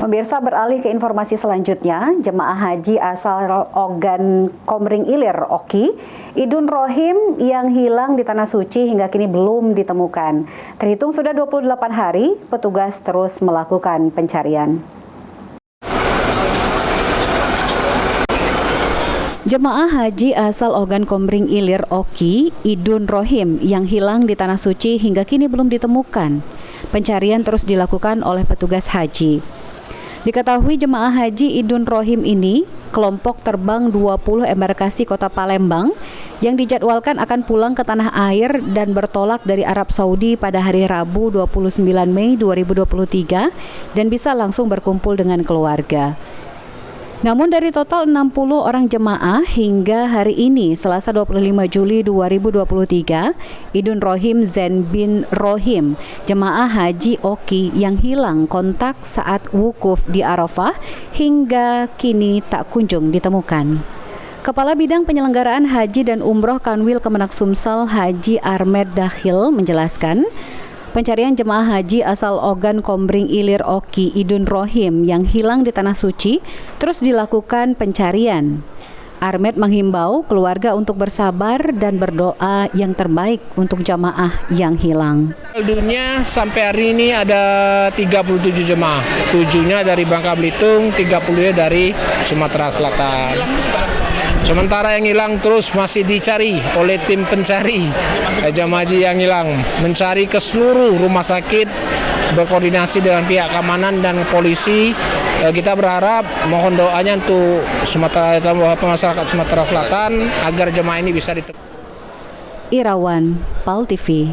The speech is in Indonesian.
Pemirsa, beralih ke informasi selanjutnya, jemaah haji asal Ogan Komering Ilir Oki, Idun Rohim yang hilang di Tanah Suci hingga kini belum ditemukan. Terhitung sudah 28 hari, petugas terus melakukan pencarian. Jemaah haji asal Ogan Komering Ilir Oki, Idun Rohim yang hilang di Tanah Suci hingga kini belum ditemukan. Pencarian terus dilakukan oleh petugas haji. Diketahui jemaah haji Idun Rohim ini kelompok terbang 20 embarkasi Kota Palembang yang dijadwalkan akan pulang ke tanah air dan bertolak dari Arab Saudi pada hari Rabu 29 Mei 2023 dan bisa langsung berkumpul dengan keluarga. Namun dari total 60 orang jemaah hingga hari ini Selasa 25 Juli 2023, Idun Rohim Zain bin Rohim, jemaah haji Oki yang hilang kontak saat wukuf di Arafah hingga kini tak kunjung ditemukan. Kepala Bidang Penyelenggaraan Haji dan Umroh Kanwil Kemenak Sumsel Haji Ahmed Dakhil menjelaskan, pencarian jemaah haji asal Ogan Komering Ilir Oki Idun Rohim yang hilang di Tanah Suci terus dilakukan pencarian. Ahmed menghimbau keluarga untuk bersabar dan berdoa yang terbaik untuk jemaah yang hilang. Saldonya sampai hari ini ada 37 jemaah, 7-nya dari Bangka Belitung, 30-nya dari Sumatera Selatan. Sementara yang hilang terus masih dicari oleh tim pencari jemaah haji yang hilang, mencari ke seluruh rumah sakit, berkoordinasi dengan pihak keamanan dan polisi. Kita berharap mohon doanya untuk masyarakat Sumatera Selatan agar jemaah ini bisa ditemukan. Irawan, PAL TV.